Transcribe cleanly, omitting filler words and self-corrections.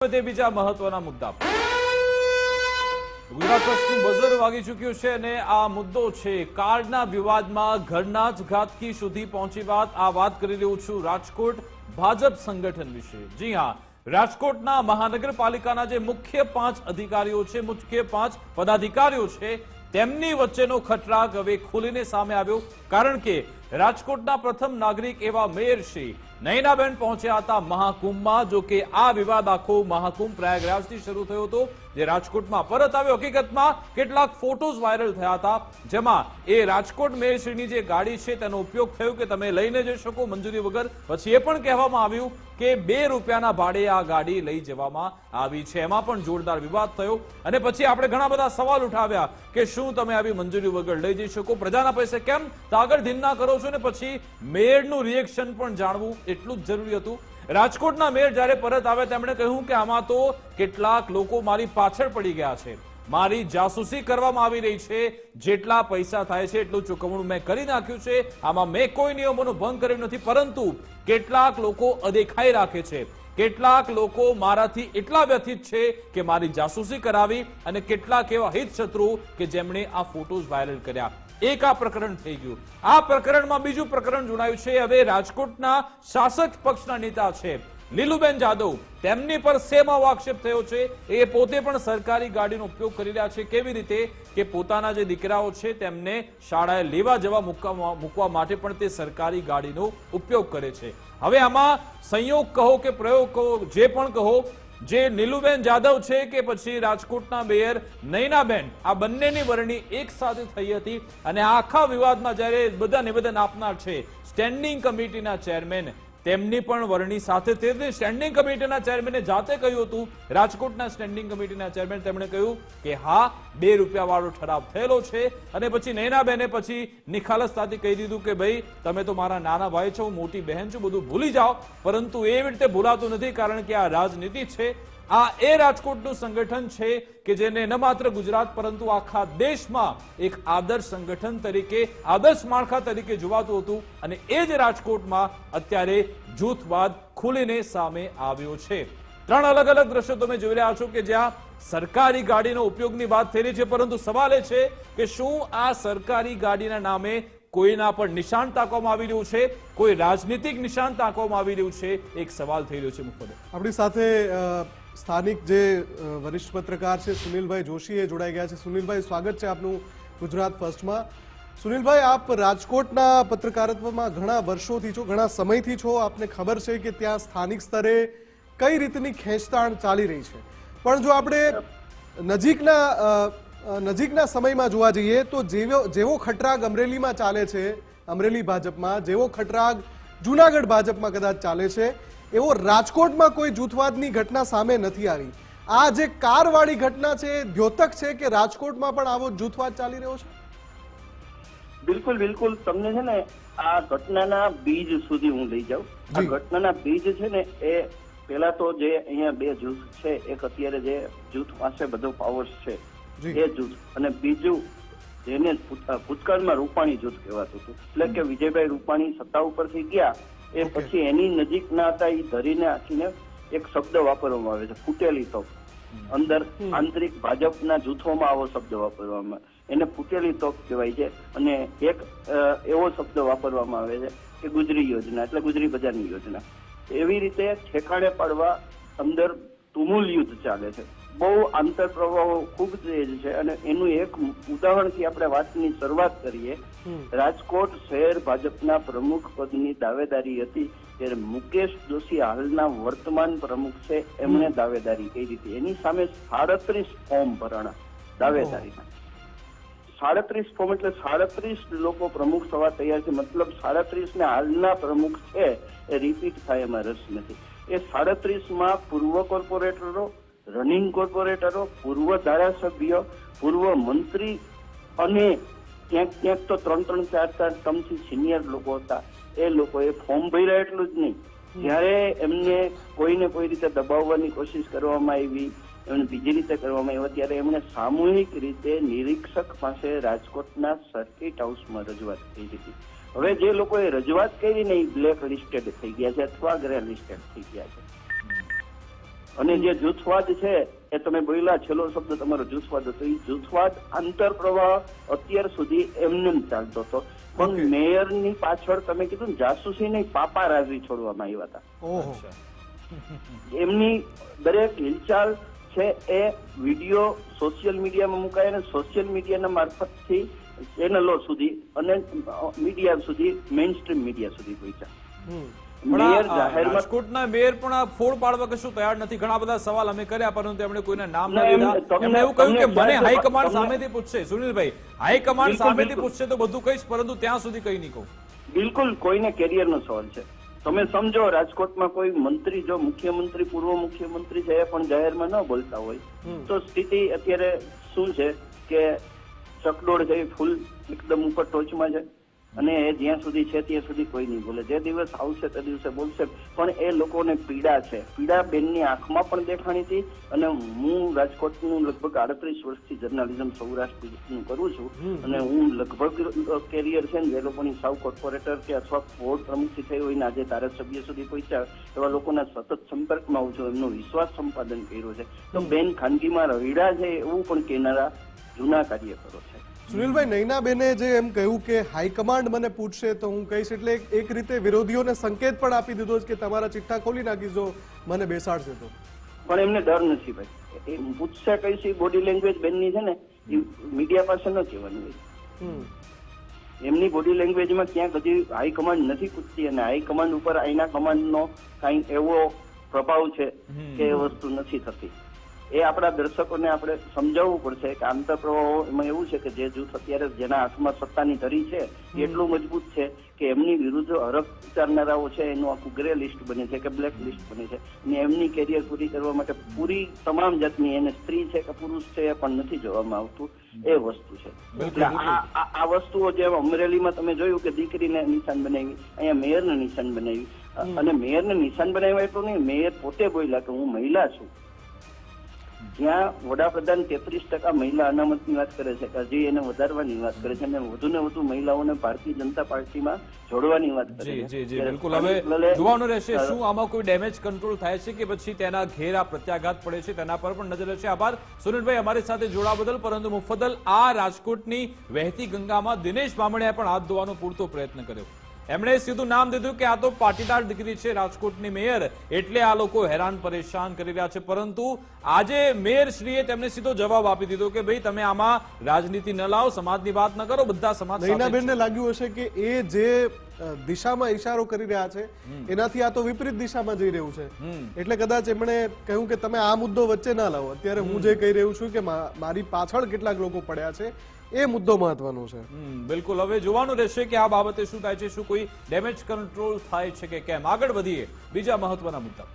તે બીજા મહત્વના મુદ્દા પર ગુજરાત ફર્સ્ટનું બઝર વાગી ચૂક્યું છે અને આ મુદ્દો છે કારના વિવાદમાં ઘરના જ ઘાતકી સુધી પહોંચી વાત કરી રહ્યો છું રાજકોટ ભાજપ સંગઠન વિશે। જી હા, રાજકોટના મહાનગરપાલિકાના જે મુખ્ય 5 અધિકારીઓ છે, મુખ્ય 5 પદાધિકારીઓ છે, તેમની વચ્ચેનો ખટરાગ હવે ખુલીને સામે આવ્યો। કારણ કે રાજકોટના પ્રથમ નાગરિક એવા મેયર શ્રી નયનાબેન પહોંચ્યા હતા મહાકુંભમાં। જો કે આ વિવાદ આખો મહાકુંભ પ્રયાગરાજથી શરૂ થયો હતો, જે રાજકોટમાં પરત આવ્યો। હકીકતમાં કેટલાક ફોટોઝ વાયરલ થયા હતા, જેમાં એ રાજકોટ મેયરશ્રીની જે ગાડી છે તેનો ઉપયોગ થયો કે તમે લઈને જઈ શકો મંજૂરી વગર। પછી એ પણ કહેવામાં આવ્યું કે 2 રૂપિયાના ભાડે આ ગાડી લઈ જવામાં આવી છે। એમાં પણ જોરદાર વિવાદ થયો અને પછી આપણે ઘણા બધા સવાલ ઉઠાવ્યા કે શું તમે આવી મંજૂરી વગર લઈ જઈ શકો, પ્રજાના પૈસે કેમ તાગડધીન્ના કરો છો, ને પછી મેયરનું રિએક્શન પણ જાણવું એટલું જ જરૂરી હતું। રાજકોટના મેયર જ્યારે પરત આવ્યા તેમણે કહ્યું કે આમાં તો કેટલાક લોકો મારી પાછળ પડી ગયા છે, મારી જાસૂસી કરવામાં આવી રહી છે, જેટલા પૈસા થાય છે એટલું ચૂકવણું મેં કરી નાખ્યું છે, આમાં મેં કોઈ નિયમોનો ભંગ કર્યો નથી, પરંતુ કેટલાક લોકો અદેખાઈ રાખે છે, કેટલાક લોકો મારાથી એટલા વ્યથિત છે કે મારી જાસૂસી કરાવી, અને કેટલાક એવા હિત શત્રુઓ કે જેમણે આ ફોટોઝ વાયરલ કર્યા। એક આ પ્રકરણ થઈ ગયું। આ પ્રકરણમાં બીજું પ્રકરણ જોડાયું છે। હવે રાજકોટના શાસક પક્ષના નેતા છે લીલુબેન જાદવ, તેમની પર સેમ આવો આક્ષેપ થયો છે। એ પોતે પણ સરકારી ગાડીનો ઉપયોગ કરી રહ્યા છે। કેવી રીતે કે પોતાના જે દીકરાઓ છે તેમને શાળાએ લેવા જવા મૂકવા માટે પણ તે સરકારી ગાડીનો ઉપયોગ કરે છે। હવે આમાં સંયોગ કહો કે પ્રયોગ કહો, જે પણ કહો, જે નીલુબેન જાદવ છે કે પછી રાજકોટના મેયર નયનાબેન, આ બંનેની વરણી એક સાથે થઈ હતી। અને આખા વિવાદમાં જ્યારે બધા નિવેદન આપનાર છે સ્ટેન્ડિંગ કમિટીના ચેરમેન, તેમની પણ વરણી સાથે તે સ્ટેન્ડિંગ કમિટીના ચેરમેને જાતે કહ્યું હતું, રાજકોટના સ્ટેન્ડિંગ કમિટીના ચેરમેન, તેમણે કહ્યું કે હા 2 રૂપિયા વાળો ઠરાવ થયેલો છે। અને પછી નયનાબેને પછી નિખાલસતાથી કહી દીધું કે ભાઈ તમે તો મારા નાના ભાઈ છો, મોટી બહેન છો, બધું ભૂલી જાઓ। પરંતુ એવી રીતે ભૂલાતું નથી, કારણ કે આ રાજનીતિ છે। આ એ રાજકોટનું સંગઠન છે કે જેને ન માત્ર ગુજરાત પરંતુ આખા દેશમાં એક આદર્શ સંગઠન તરીકે, આદર્શ માળખા તરીકે જોવાતું હતું, અને એ જ રાજકોટમાં અત્યારે જૂથવાદ ખુલીને સામે આવ્યો છે। 3 અલગ અલગ દ્રશ્યો તમે જોઈ રહ્યા છો કે જ્યાં સરકારી ગાડીનો ઉપયોગની વાત થઈ રહી છે, પરંતુ સવાલ એ છે કે શું આ સરકારી ગાડીના નામે કોઈના પર નિશાન તાકવામાં આવી રહ્યું છે, કોઈ રાજનીતિક નિશાન તાકવામાં આવી રહ્યું છે? એક સવાલ થઈ રહ્યો છે। મુખ્ય આપણી સાથે સ્થાનિક જે વરિષ્ઠ પત્રકાર છે સુનિલભાઈ જોશી એ જોડાઈ ગયા છે। સુનિલભાઈ, સ્વાગત છે આપનું ગુજરાત ફર્સ્ટમાં। સુનિલભાઈ, આપ રાજકોટના પત્રકારત્વમાં ઘણા વર્ષોથી છો, ઘણા સમયથી છો, આપને ખબર છે કે ત્યાં સ્થાનિક સ્તરે કઈ રીતની ખેંચતાણ ચાલી રહી છે, પણ જો આપણે નજીકના સમયમાં જોવા જઈએ તો જેવો ખટરાગ અમરેલીમાં ચાલે છે, અમરેલી ભાજપમાં, જેવો ખટરાગ જૂનાગઢ ભાજપમાં કદાચ ચાલે છે, એવો રાજકોટમાં કોઈ જૂથવાદની ઘટના સામે નથી આવી। આ જે કારવાળી ઘટના છે એ દ્યોતક છે કે રાજકોટમાં પણ આવો જૂથવાદ ચાલી રહ્યો છે? બિલકુલ બિલકુલ, તમને છે ને આ ઘટનાના બીજ સુધી હું લઈ જાઉં। આ ઘટનાના બીજ છે ને એ પેલા તો જે અહીંયા 2 જૂથ છે, એક અત્યારે જે જૂથ પાસે બધો પાવર છે એ જૂથ, અને બીજું જેને ભૂતકાળમાં રૂપાણી જૂથ કહેવાતું હતું, એટલે કે વિજયભાઈ રૂપાણી સત્તા ઉપરથી ગયા એ પછી એની નજીક ના હતા એ ધરીને આખીને એક શબ્દ વાપરવામાં આવે છે, ફૂટેલી તોપ। અંદર આંતરિક ભાજપના જૂથોમાં આવો શબ્દ વાપરવામાં, એને ફૂટેલી તોપ કહેવાય છે। અને એક એવો શબ્દ વાપરવામાં આવે છે કે ગુજરી યોજના, એટલે ગુજરી બજારની યોજના। એવી રીતે ઠેકાણે પાડવા અંદર તુમુલ યુદ્ધ ચાલે છે। બહુ આંતર પ્રવાહો ખૂબ તેજ છે, અને એનું એક ઉદાહરણથી આપણે વાતની શરૂઆત કરીએ। રાજકોટ શહેર ભાજપના પ્રમુખ પદની દાવેદારી હતી ત્યારે મુકેશ જોશી હાલના વર્તમાન પ્રમુખ છે, એમણે દાવેદારી કરી હતી। એની સામે 37 ફોર્મ ભરાણા દાવેદારીના। 37 ફોર્મ એટલે 37 લોકો પ્રમુખ થવા તૈયાર છે, મતલબ 37 ને હાલના પ્રમુખ છે એ રિપીટ થાય એમાં રસ નથી। એ 37માં પૂર્વ કોર્પોરેટરો, રનિંગ કોર્પોરેટરો, પૂર્વ ધારાસભ્ય, પૂર્વ મંત્રી, અને ક્યાંક તો 3-3, 4-4 ટર્મથી સિનિયર લોકો હતા। એ લોકોએ ફોર્મ ભર્યા એટલું જ નહીં, જ્યારે એમને કોઈને કોઈ રીતે દબાવવાની કોશિશ કરવામાં આવી, એમને બીજી રીતે કરવામાં આવ્યા, ત્યારે એમણે સામૂહિક રીતે નિરીક્ષક પાસે રાજકોટના સર્કિટ હાઉસમાં રજૂઆત કરી હતી। હવે જે લોકોએ રજૂઆત કરી ને એ બ્લેક લિસ્ટેડ થઈ ગયા છે અથવા ગ્રે લિસ્ટેડ થઈ ગયા છે। અને જે જૂથવાદ છે એ તમે બોલ્યા, છેલ્લો શબ્દ તમારો જૂથવાદ હતો. એ જૂથવાદ આંતરપ્રવાહ અત્યાર સુધી એમને જ ચાલતો હતો. પણ મેયરની પાછળ તમે કીધું ને જાસૂસી નહીં, પાપારાઝી છોડવામાં આવ્યા હતા. ઓહો, એમની દરેક હિલચાલ છે એ વિડીયો સોશિયલ મીડિયામાં મુકાય અને સોશિયલ મીડિયાના મારફતથી ચેનલો સુધી અને મીડિયા સુધી, મેઇન સ્ટ્રીમ મીડિયા સુધી પહોંચ્યા. મેયર જાહેરમાં રાજકોટના મેયર પણ આ ફોડ પાડવા કશું તૈયાર નથી. ઘણા બધા સવાલ અમે કર્યા પરંતુ એમણે કોઈના નામ ના લીધા. એમણે એવું કહ્યું કે મને હાઈકમાન્ડ સામેથી પૂછશે. સુનિલભાઈ, હાઈકમાન્ડ સામેથી પૂછશે તો બધું કહીશ, પરંતુ ત્યાં સુધી કઈ નહીં કહું. બિલકુલ કોઈને કેરિયરનો સવાલ છે. તમે સમજો, રાજકોટમાં કોઈ મંત્રી, જો મુખ્યમંત્રી, પૂર્વ મુખ્યમંત્રી છે, એ પણ જાહેરમાં ન બોલતા હોય તો સ્થિતિ અત્યારે શું છે કે ચકડોળ છે, ફૂલ એકદમ ઉપર ટોચમાં છે અને એ જ્યાં સુધી છે ત્યાં સુધી કોઈ નહીં બોલે. જે દિવસ આવશે તે દિવસે બોલશે. પણ એ લોકોને પીડા છે. પીડા બેનની આંખમાં પણ દેખાણી હતી. અને હું રાજકોટનું લગભગ 38 વર્ષથી જર્નાલિઝમ સૌરાષ્ટ્રનું કરું છું અને હું લગભગ કેરિયર છે ને જે લોકોની સાવ કોર્પોરેટર કે અથવા બોર્ડ પ્રમુખથી થઈ હોય ને આજે ધારાસભ્ય સુધી પહોંચ્યા એવા લોકોના સતત સંપર્કમાં આવું છું. એમનો વિશ્વાસ સંપાદન કર્યો છે. તો બેન ખાનગીમાં રહીડા છે એવું પણ કહેનારા જૂના કાર્યકરો છે. સુનિલભાઈ, નયનાબેને જે એમ કહ્યું કે હાઈકમાન્ડ મને પૂછશે તો હું કહીશ, એટલે એક રીતે વિરોધીઓને સંકેત પણ આપી દીધો છે કે તમારા ચિઠ્ઠા ખોલી નાખીશ જો મને બેસાડશે તો. પણ એમને ડર નથી ભાઈ. એ પૂછશે કઈ બોડી લેંગ્વેજ બેનની છે ને એ મીડિયા પાસે ન કહેવાની હોય. એમની બોડી લેંગ્વેજમાં ક્યાંક હજી હાઈકમાન્ડ નથી પૂછતી અને હાઈકમાન્ડ ઉપર આઈના કમાન્ડનો કઈ એવો પ્રભાવ છે કે એ વસ્તુ નથી થતી. એ આપણા દર્શકોને આપણે સમજાવવું પડશે કે આંતરપ્રવાહો એમાં એવું છે કે જે જૂથ અત્યારે જેના હાથમાં સત્તાની ધરી છે એ એટલું મજબૂત છે કે એમની વિરુદ્ધ હરખ વિચારનારાઓ છે એનું આખું ગ્રે લિસ્ટ બને છે કે બ્લેક લિસ્ટ બને છે અને એમની કેરિયર પૂરી કરવા માટે પૂરી તમામ જાતની, એને સ્ત્રી છે કે પુરુષ છે એ પણ નથી જોવામાં આવતું. એ વસ્તુ છે. એટલે આ વસ્તુઓ જેમ અમરેલીમાં તમે જોયું કે દીકરીને નિશાન બનાવી, અહીંયા મેયરને નિશાન બનાવી અને મેયરને નિશાન બનાવ્યા એટલું નહીં, મેયર પોતે બોલ્યા કે હું મહિલા છું. જ્યાં વડાપ્રધાન 33% મહિલા અનામતની વાત કરે છે કે હજી એને વધારવાની વાત કરે છે અને વધુ ને વધુ મહિલાઓને ભારતીય જનતા પાર્ટીમાં જોડવાની વાત કરે છે. જી જી બિલકુલ. હવે જોવાનું રહેશે શું આમાં કોઈ ડેમેજ કંટ્રોલ થાય છે કે પછી તેના ઘેર આ પ્રત્યાઘાત પડે છે, તેના પર પણ નજર રહેશે. આભાર સુનિલભાઈ અમારી સાથે જોડાવા બદલ. પરંતુ મુફદ્દલ આ રાજકોટની વહેતી ગંગામાં દિનેશ બામણીએ પણ હાથ ધોવાનો પૂરતો પ્રયત્ન કર્યો. એમણે સીધું નામ દીધું કે આ તો પાટીદાર દીકરી છે રાજકોટની મેયર, એટલે આ લોકો હેરાન પરેશાન કરી રહ્યા છે. પરંતુ આજે મેયર શ્રીએ તેમને સીધો જવાબ આપી દીધો કે ભાઈ તમે આમાં રાજનીતિ ન લાવો, સમાજની વાત ન કરો, બધા સમાજ સાથે. નયનાબેનને લાગ્યું હશે કે એ જે દિશામાં ઈશારો કરી રહ્યા છે એનાથી આ તો વિપરીત દિશામાં જઈ રહ્યું છે, એટલે કદાચ એમણે કહ્યું કે તમે આ મુદ્દો વચ્ચે ના લાવો. અત્યારે હું જે કહી રહ્યું છું કે મારી પાછળ કેટલાક લોકો પડ્યા છે એ મુદ્દો મહત્વનો છે. બિલકુલ. હવે જોવાનું રહેશે કે આ બાબતે શું થાય છે, શું કોઈ ડેમેજ કંટ્રોલ થાય છે કે કેમ. આગળ વધીએ બીજા મહત્વના મુદ્દા.